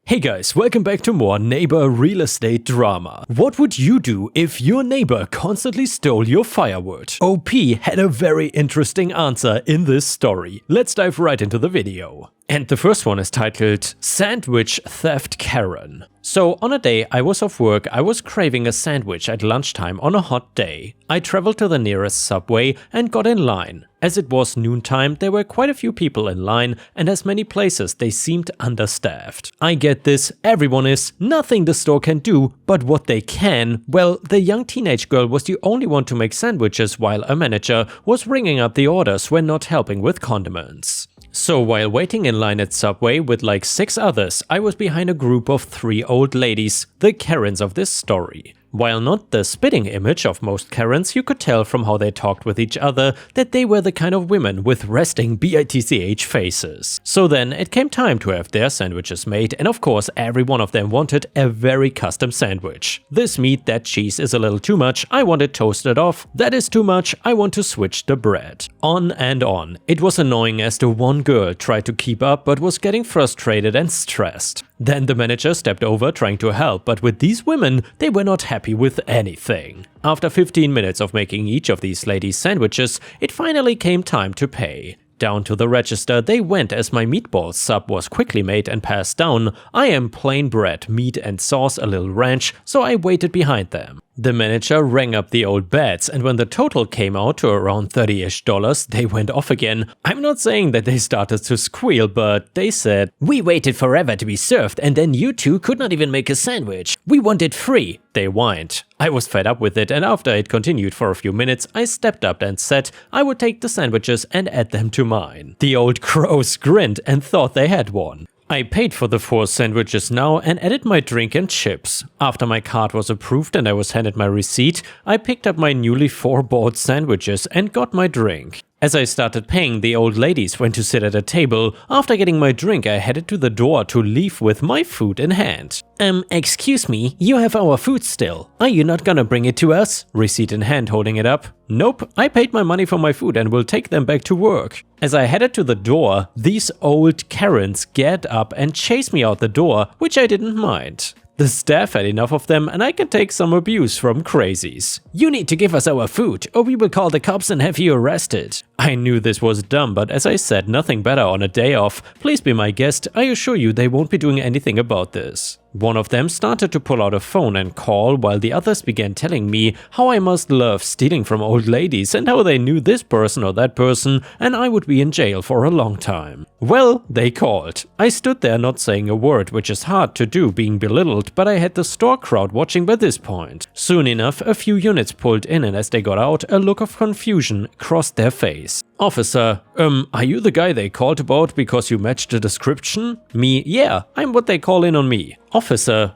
Hey guys, welcome back to more neighbor real estate drama. What would you do if your neighbor constantly stole your firewood? OP had a very interesting answer in this story. Let's dive right into the video. And the first one is titled Sandwich Theft Karen. So on a day I was off work, I was craving a sandwich at lunchtime on a hot day. I traveled to the nearest subway and got in line. As it was noontime, there were quite a few people in line, and as many places they seemed understaffed. I get this, everyone is, nothing the store can do, but what they can, well, the young teenage girl was the only one to make sandwiches while a manager was ringing up the orders when not helping with condiments. So while waiting in line at Subway with like 6 others, I was behind a group of 3 old ladies, the Karens of this story. While not the spitting image of most Karens, you could tell from how they talked with each other that they were the kind of women with resting bitch faces. So then it came time to have their sandwiches made, and of course every one of them wanted a very custom sandwich. This meat, that cheese is a little too much, I want it toasted off. That is too much, I want to switch the bread. On and on. It was annoying as the one girl tried to keep up but was getting frustrated and stressed. Then the manager stepped over trying to help, but with these women, they were not happy with anything. After 15 minutes of making each of these ladies sandwiches, it finally came time to pay. Down to the register they went as my meatball sub was quickly made and passed down. I am plain bread, meat and sauce, a little ranch, so I waited behind them. The manager rang up the old bets, and when the total came out to around $30-ish, they went off again. I'm not saying that they started to squeal, but they said, "We waited forever to be served, and then you two could not even make a sandwich. We want it free," they whined. I was fed up with it, and after it continued for a few minutes, I stepped up and said I would take the sandwiches and add them to mine. The old crows grinned and thought they had one. I paid for the 4 sandwiches now and added my drink and chips. After my card was approved and I was handed my receipt, I picked up my newly 4 bought sandwiches and got my drink. As I started paying, the old ladies went to sit at a table. After getting my drink, I headed to the door to leave with my food in hand. Excuse me, you have our food still. Are you not gonna bring it to us?" Receipt in hand, holding it up. "Nope, I paid my money for my food and will take them back to work." As I headed to the door, these old Karens get up and chased me out the door, which I didn't mind. The staff had enough of them, and I can take some abuse from crazies. "You need to give us our food, or we will call the cops and have you arrested." I knew this was dumb, but as I said, nothing better on a day off. Please be my guest, I assure you they won't be doing anything about this. One of them started to pull out a phone and call, while the others began telling me how I must love stealing from old ladies and how they knew this person or that person and I would be in jail for a long time. Well, they called. I stood there not saying a word, which is hard to do being belittled, but I had the store crowd watching by this point. Soon enough, a few units pulled in, and as they got out, a look of confusion crossed their face. "Officer, are you the guy they called about because you matched the description?" Me, "Yeah, I'm what they call in on me." "Officer,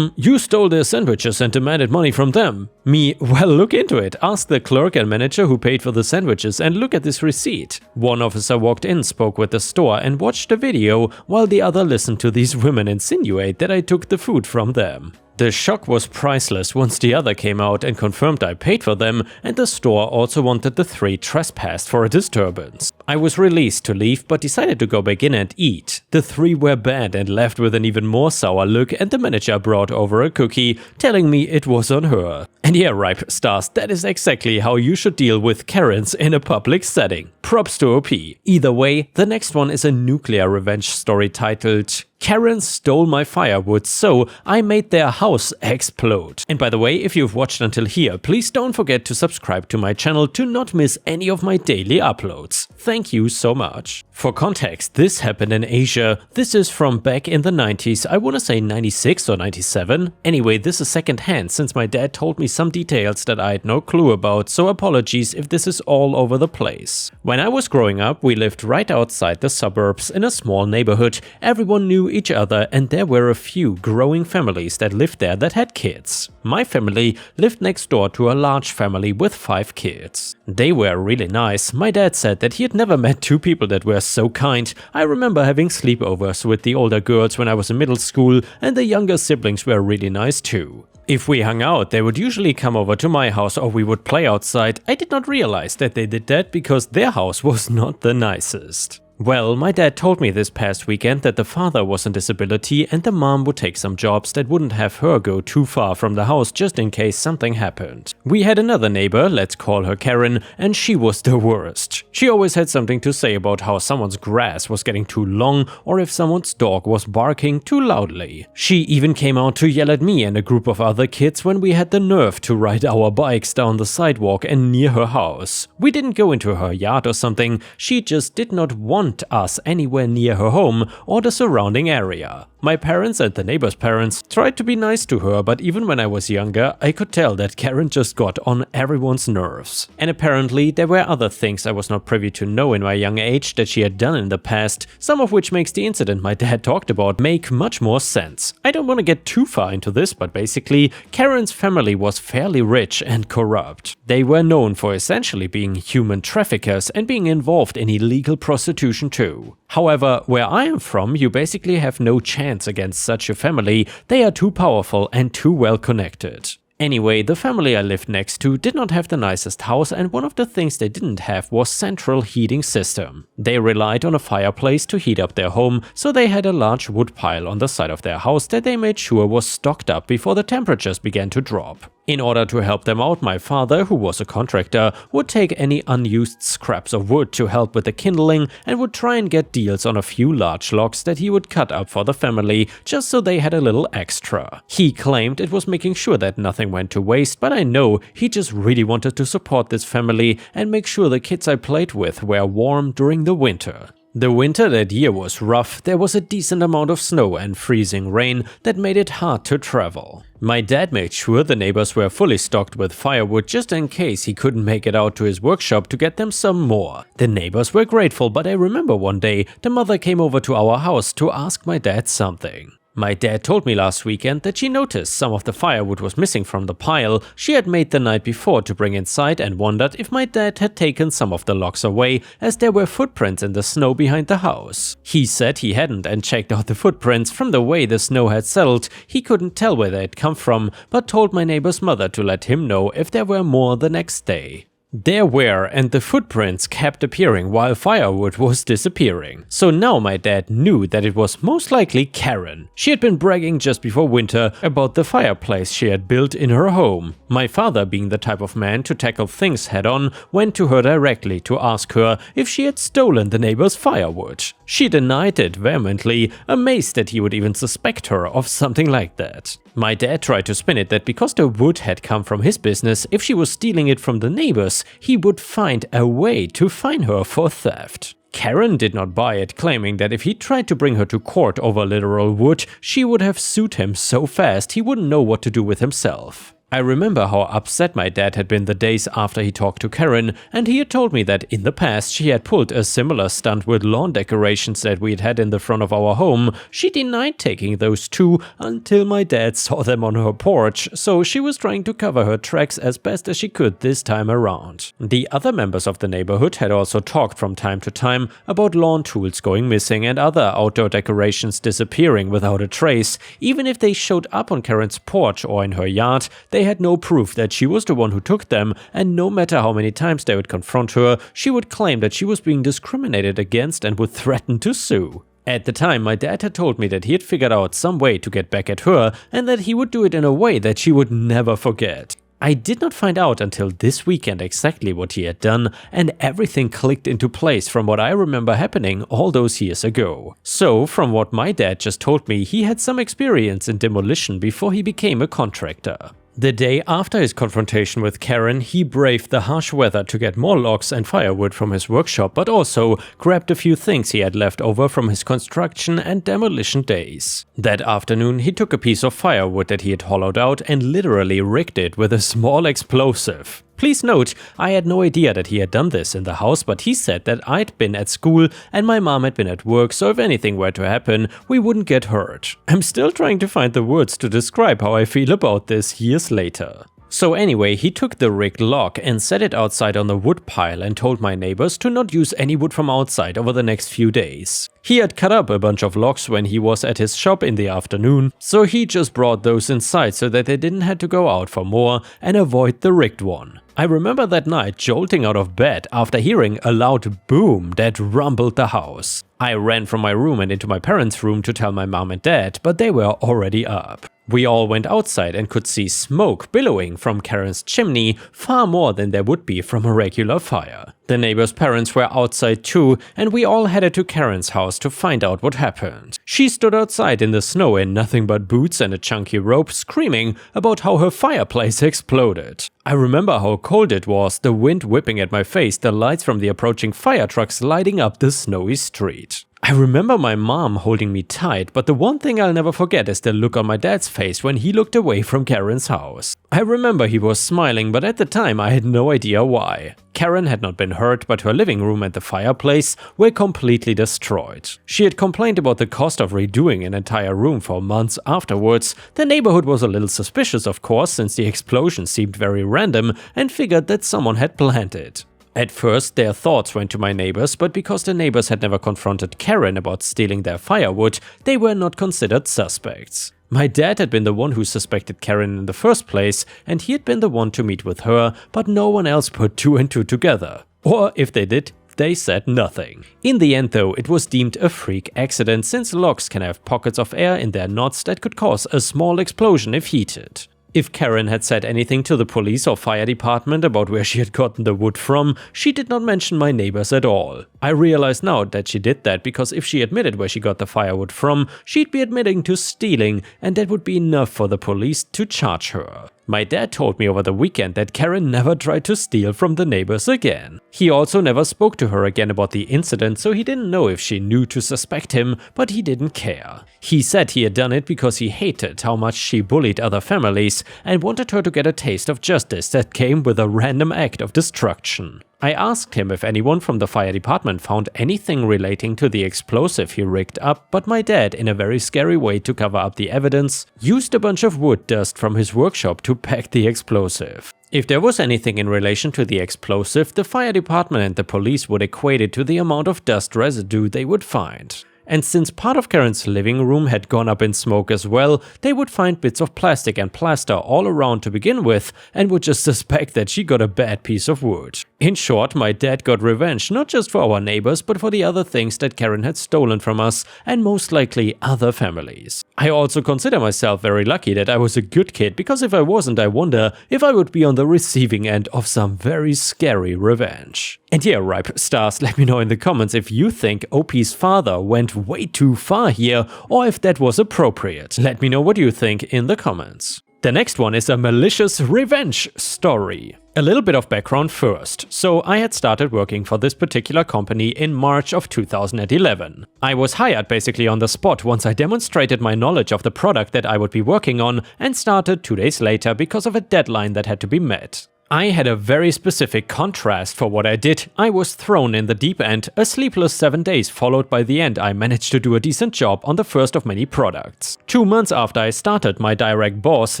you stole their sandwiches and demanded money from them." Me, "Well, look into it. Ask the clerk and manager who paid for the sandwiches and look at this receipt." One officer walked in, spoke with the store and watched the video, while the other listened to these women insinuate that I took the food from them. The shock was priceless once the other came out and confirmed I paid for them, and the store also wanted the 3 trespassed for a disturbance. I was released to leave but decided to go back in and eat. The 3 were banned and left with an even more sour look, and the manager brought over a cookie, telling me it was on her. And yeah, ripe stars, that is exactly how you should deal with Karens in a public setting. Props to OP. Either way, the next one is a nuclear revenge story titled Karen Stole My Firewood, so I made their house explode. And by the way, if you've watched until here, please don't forget to subscribe to my channel to not miss any of my daily uploads. Thank you so much. For context, this happened in Asia. This is from back in the 90s, I wanna say 96 or 97. Anyway, this is second hand since my dad told me some details that I had no clue about, so apologies if this is all over the place. When I was growing up, we lived right outside the suburbs in a small neighborhood. Everyone knew each other, and there were a few growing families that lived there that had kids. My family lived next door to a large family with 5 kids. They were really nice. My dad said that he had never met 2 people that were so kind. I remember having sleepovers with the older girls when I was in middle school, and the younger siblings were really nice too. If we hung out, they would usually come over to my house or we would play outside. I did not realize that they did that because their house was not the nicest. Well, my dad told me this past weekend that the father was on disability and the mom would take some jobs that wouldn't have her go too far from the house just in case something happened. We had another neighbor, let's call her Karen, and she was the worst. She always had something to say about how someone's grass was getting too long or if someone's dog was barking too loudly. She even came out to yell at me and a group of other kids when we had the nerve to ride our bikes down the sidewalk and near her house. We didn't go into her yard or something, she just did not want us anywhere near her home or the surrounding area. My parents and the neighbor's parents tried to be nice to her, but even when I was younger, I could tell that Karen just got on everyone's nerves. And apparently there were other things I was not privy to know in my young age that she had done in the past, some of which makes the incident my dad talked about make much more sense. I don't want to get too far into this, but basically, Karen's family was fairly rich and corrupt. They were known for essentially being human traffickers and being involved in illegal prostitution too. However, where I am from, you basically have no chance against such a family. They are too powerful and too well connected. Anyway, the family I lived next to did not have the nicest house, and one of the things they didn't have was central heating system. They relied on a fireplace to heat up their home, so they had a large wood pile on the side of their house that they made sure was stocked up before the temperatures began to drop. In order to help them out, my father, who was a contractor, would take any unused scraps of wood to help with the kindling and would try and get deals on a few large logs that he would cut up for the family, just so they had a little extra. He claimed it was making sure that nothing went to waste, but I know he just really wanted to support this family and make sure the kids I played with were warm during the winter. The winter that year was rough. There was a decent amount of snow and freezing rain that made it hard to travel. My dad made sure the neighbors were fully stocked with firewood just in case he couldn't make it out to his workshop to get them some more. The neighbors were grateful, but I remember one day the mother came over to our house to ask my dad something. My dad told me last weekend that she noticed some of the firewood was missing from the pile she had made the night before to bring inside and wondered if my dad had taken some of the logs away as there were footprints in the snow behind the house. He said he hadn't and checked out the footprints. From the way the snow had settled, he couldn't tell where they had come from, but told my neighbor's mother to let him know if there were more the next day. There were, and the footprints kept appearing while firewood was disappearing. So now my dad knew that it was most likely Karen. She had been bragging just before winter about the fireplace she had built in her home. My father, being the type of man to tackle things head on, went to her directly to ask her if she had stolen the neighbor's firewood. She denied it vehemently, amazed that he would even suspect her of something like that. My dad tried to spin it that because the wood had come from his business, if she was stealing it from the neighbors, he would find a way to fine her for theft. Karen did not buy it, claiming that if he tried to bring her to court over literal wood, she would have sued him so fast he wouldn't know what to do with himself. I remember how upset my dad had been the days after he talked to Karen, and he had told me that in the past she had pulled a similar stunt with lawn decorations that we'd had in the front of our home. She denied taking those too until my dad saw them on her porch, so she was trying to cover her tracks as best as she could this time around. The other members of the neighborhood had also talked from time to time about lawn tools going missing and other outdoor decorations disappearing without a trace. Even if they showed up on Karen's porch or in her yard, they had no proof that she was the one who took them, and no matter how many times they would confront her, she would claim that she was being discriminated against and would threaten to sue. At the time, my dad had told me that he had figured out some way to get back at her and that he would do it in a way that she would never forget. I did not find out until this weekend exactly what he had done, and everything clicked into place from what I remember happening all those years ago. So, from what my dad just told me, he had some experience in demolition before he became a contractor. The day after his confrontation with Karen, he braved the harsh weather to get more logs and firewood from his workshop, but also grabbed a few things he had left over from his construction and demolition days. That afternoon, he took a piece of firewood that he had hollowed out and literally rigged it with a small explosive. Please note, I had no idea that he had done this in the house, but he said that I'd been at school and my mom had been at work, so if anything were to happen, we wouldn't get hurt. I'm still trying to find the words to describe how I feel about this years later. So anyway, he took the rigged log and set it outside on the wood pile and told my neighbors to not use any wood from outside over the next few days. He had cut up a bunch of logs when he was at his shop in the afternoon, so he just brought those inside so that they didn't have to go out for more and avoid the rigged one. I remember that night jolting out of bed after hearing a loud boom that rumbled the house. I ran from my room and into my parents' room to tell my mom and dad, but they were already up. We all went outside and could see smoke billowing from Karen's chimney, far more than there would be from a regular fire. The neighbor's parents were outside too, and we all headed to Karen's house to find out what happened. She stood outside in the snow in nothing but boots and a chunky rope, screaming about how her fireplace exploded. I remember how cold it was, the wind whipping at my face, the lights from the approaching fire trucks lighting up the snowy street. I remember my mom holding me tight, but the one thing I'll never forget is the look on my dad's face when he looked away from Karen's house. I remember he was smiling, but at the time I had no idea why. Karen had not been hurt, but her living room and the fireplace were completely destroyed. She had complained about the cost of redoing an entire room for months afterwards. The neighborhood was a little suspicious, of course, since the explosion seemed very random, and figured that someone had planned it. At first, their thoughts went to my neighbors, but because the neighbors had never confronted Karen about stealing their firewood, they were not considered suspects. My dad had been the one who suspected Karen in the first place, and he had been the one to meet with her, but no one else put two and two together. Or if they did, they said nothing. In the end though, it was deemed a freak accident, since logs can have pockets of air in their knots that could cause a small explosion if heated. If Karen had said anything to the police or fire department about where she had gotten the wood from, she did not mention my neighbors at all. I realize now that she did that because if she admitted where she got the firewood from, she'd be admitting to stealing, and that would be enough for the police to charge her. My dad told me over the weekend that Karen never tried to steal from the neighbors again. He also never spoke to her again about the incident, so he didn't know if she knew to suspect him, but he didn't care. He said he had done it because he hated how much she bullied other families and wanted her to get a taste of justice that came with a random act of destruction. I asked him if anyone from the fire department found anything relating to the explosive he rigged up, but my dad, in a very scary way to cover up the evidence, used a bunch of wood dust from his workshop to pack the explosive. If there was anything in relation to the explosive, the fire department and the police would equate it to the amount of dust residue they would find. And since part of Karen's living room had gone up in smoke as well, they would find bits of plastic and plaster all around to begin with, and would just suspect that she got a bad piece of wood. In short, my dad got revenge not just for our neighbors, but for the other things that Karen had stolen from us, and most likely other families. I also consider myself very lucky that I was a good kid, because if I wasn't, I wonder if I would be on the receiving end of some very scary revenge. And yeah, Ripe Stars, let me know in the comments if you think OP's father went way too far here, or if that was appropriate. Let me know what you think in the comments. The next one is a malicious revenge story. A little bit of background first. So I had started working for this particular company in March of 2011. I was hired basically on the spot once I demonstrated my knowledge of the product that I would be working on, and started 2 days later because of a deadline that had to be met. I had a very specific contrast for what I did. I was thrown in the deep end, a sleepless 7 days followed by the end I managed to do a decent job on the first of many products. 2 months after I started, my direct boss,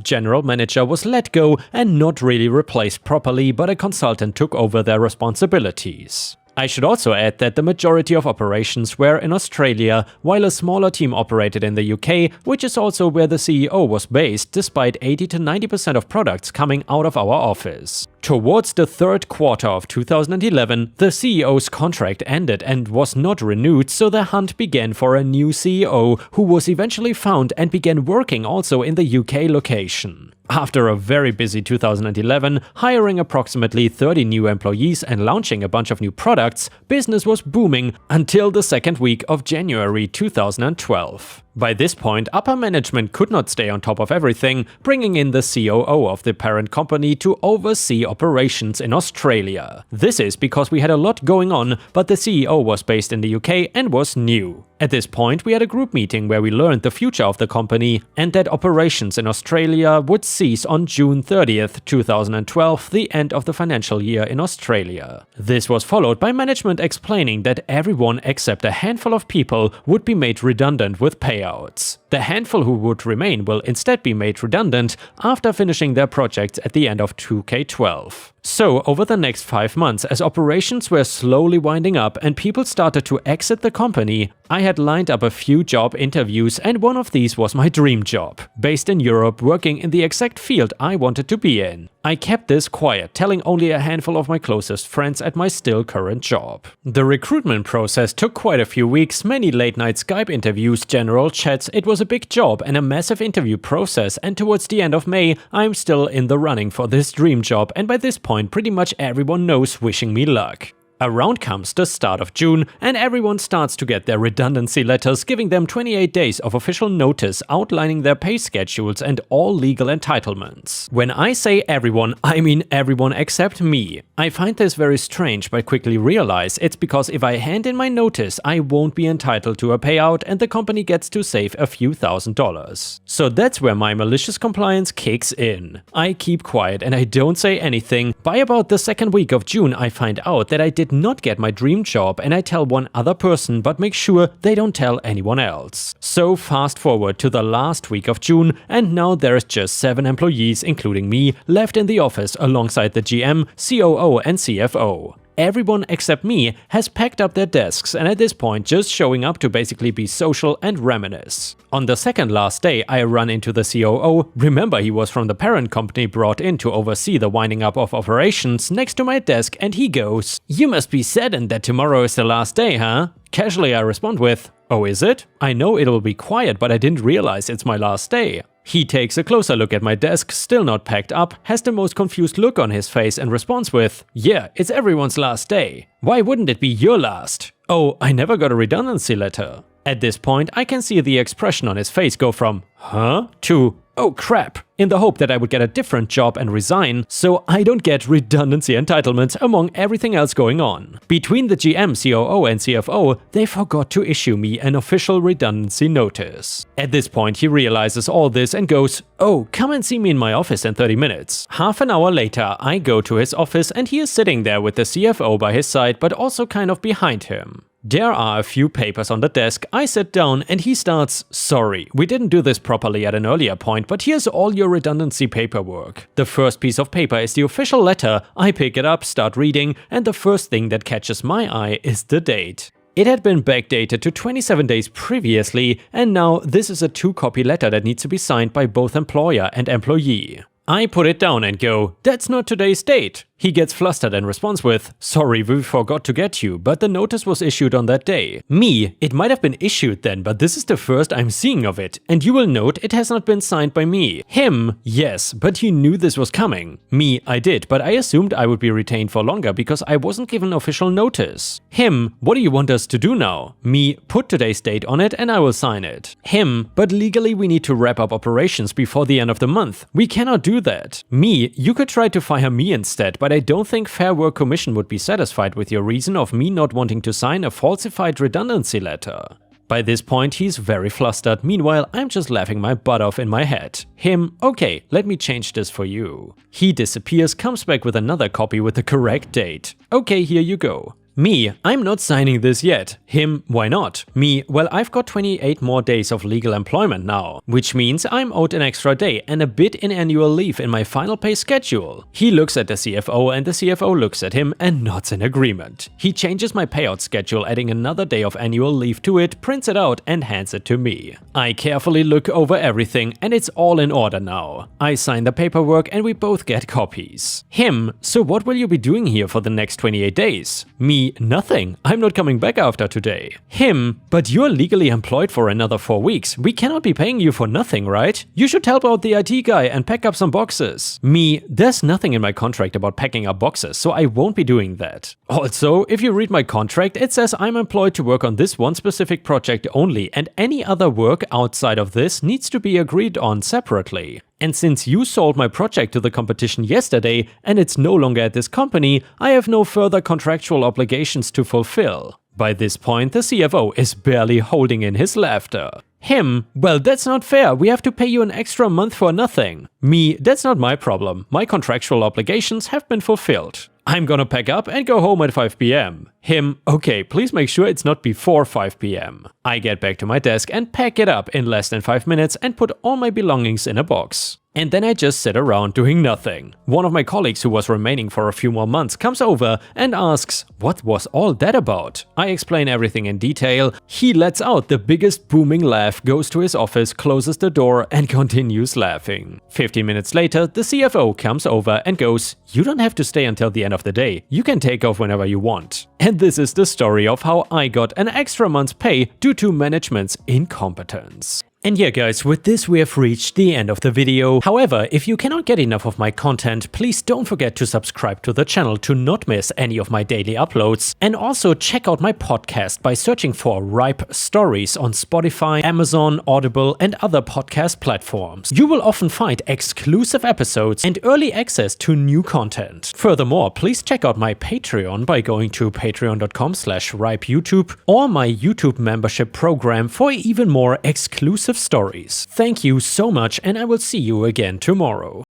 general manager, was let go and not really replaced properly, but a consultant took over their responsibilities. I should also add that the majority of operations were in Australia, while a smaller team operated in the UK, which is also where the CEO was based, despite 80 to 90% of products coming out of our office. Towards the third quarter of 2011, the CEO's contract ended and was not renewed, so the hunt began for a new CEO, who was eventually found and began working also in the UK location. After a very busy 2011, hiring approximately 30 new employees and launching a bunch of new products, business was booming until the second week of January 2012. By this point, upper management could not stay on top of everything, bringing in the COO of the parent company to oversee operations in Australia. This is because we had a lot going on, but the CEO was based in the UK and was new. At this point, we had a group meeting where we learned the future of the company and that operations in Australia would cease on June 30th, 2012, the end of the financial year in Australia. This was followed by management explaining that everyone except a handful of people would be made redundant with payouts. payouts. The handful who would remain will instead be made redundant after finishing their projects at the end of 2K12. So, over the next 5 months, as operations were slowly winding up and people started to exit the company, I had lined up a few job interviews, and one of these was my dream job, based in Europe, working in the exact field I wanted to be in. I kept this quiet, telling only a handful of my closest friends at my still current job. The recruitment process took quite a few weeks, many late-night Skype interviews, general chats. It was a big job and a massive interview process, and towards the end of May, I'm still in the running for this dream job, and by this point pretty much everyone knows wishing me luck. Around comes the start of June, and everyone starts to get their redundancy letters giving them 28 days of official notice outlining their pay schedules and all legal entitlements. When I say everyone, I mean everyone except me. I find this very strange, but quickly realize it's because if I hand in my notice, I won't be entitled to a payout and the company gets to save a few $1,000s. So that's where my malicious compliance kicks in. I keep quiet and I don't say anything. By about the second week of June, I find out that I did not get my dream job, and I tell one other person but make sure they don't tell anyone else. So fast forward to the last week of June, and now there's just 7 employees, including me, left in the office alongside the GM, COO and CFO. Everyone except me has packed up their desks and at this point just showing up to basically be social and reminisce. On the second last day, I run into the COO. Remember, he was from the parent company brought in to oversee the winding up of operations, next to my desk, and he goes, "You must be saddened that tomorrow is the last day, huh?" Casually I respond with, "Oh, is it? I know it'll be quiet, but I didn't realize it's my last day." He takes a closer look at my desk, still not packed up, has the most confused look on his face and responds with, "Yeah, it's everyone's last day. Why wouldn't it be your last? Oh, I never got a redundancy letter." At this point, I can see the expression on his face go from, "Huh?" to, "Oh crap," in the hope that I would get a different job and resign, so I don't get redundancy entitlements among everything else going on. Between the GM, COO and CFO, they forgot to issue me an official redundancy notice. At this point, he realizes all this and goes, "Oh, come and see me in my office in 30 minutes. Half an hour later, I go to his office and he is sitting there with the CFO by his side, but also kind of behind him. There are a few papers on the desk. I sit down and he starts, "Sorry, we didn't do this properly at an earlier point, but here's all your redundancy paperwork." The first piece of paper is the official letter. I pick it up, start reading, and the first thing that catches my eye is the date. It had been backdated to 27 days previously, and now this is a 2-copy letter that needs to be signed by both employer and employee. I put it down and go, "That's not today's date." He gets flustered and responds with, "Sorry, we forgot to get you, but the notice was issued on that day." Me, "It might have been issued then, but this is the first I'm seeing of it, and you will note it has not been signed by me." Him, "Yes, but you knew this was coming." Me, "I did, but I assumed I would be retained for longer because I wasn't given official notice." Him, "What do you want us to do now?" Me, "Put today's date on it and I will sign it." Him, "But legally we need to wrap up operations before the end of the month. We cannot do that." Me, "You could try to fire me instead, but I don't think Fair Work Commission would be satisfied with your reason of me not wanting to sign a falsified redundancy letter." By this point, he's very flustered. Meanwhile, I'm just laughing my butt off in my head. Him, "Okay, let me change this for you." He disappears, comes back with another copy with the correct date. "Okay, here you go." Me, "I'm not signing this yet." Him, "Why not?" Me, "Well, I've got 28 more days of legal employment now, which means I'm owed an extra day and a bit in annual leave in my final pay schedule." He looks at the CFO and the CFO looks at him and nods in agreement. He changes my payout schedule, adding another day of annual leave to it, prints it out and hands it to me. I carefully look over everything and it's all in order now. I sign the paperwork and we both get copies. Him, "So what will you be doing here for the next 28 days? Me, "Nothing. I'm not coming back after today." Him, "But you're legally employed for another 4 weeks. We cannot be paying you for nothing, right? You should help out the IT guy and pack up some boxes." Me, "There's nothing in my contract about packing up boxes, so I won't be doing that. Also, if you read my contract, it says I'm employed to work on this one specific project only, and any other work outside of this needs to be agreed on separately. And since you sold my project to the competition yesterday and it's no longer at this company, I have no further contractual obligations to fulfill." By this point, the CFO is barely holding in his laughter. Him, "Well, that's not fair. We have to pay you an extra month for nothing." Me, "That's not my problem. My contractual obligations have been fulfilled." I'm gonna pack up and go home at 5 p.m. Him, okay, please make sure it's not before 5 p.m. I get back to my desk and pack it up in less than 5 minutes and put all my belongings in a box. And then I just sit around doing nothing. One of my colleagues who was remaining for a few more months comes over and asks, what was all that about? I explain everything in detail. He lets out the biggest booming laugh, goes to his office, closes the door and continues laughing. 15 minutes later, the CFO comes over and goes, you don't have to stay until the end of the day. You can take off whenever you want. And this is the story of how I got an extra month's pay due to management's incompetence. And yeah guys, with this we have reached the end of the video. However, if you cannot get enough of my content, please don't forget to subscribe to the channel to not miss any of my daily uploads. And also check out my podcast by searching for Ripe Stories on Spotify, Amazon, Audible and other podcast platforms. You will often find exclusive episodes and early access to new content. Furthermore, please check out my Patreon by going to patreon.com/ripeyoutube or my YouTube membership program for even more exclusive stories. Thank you so much and I will see you again tomorrow.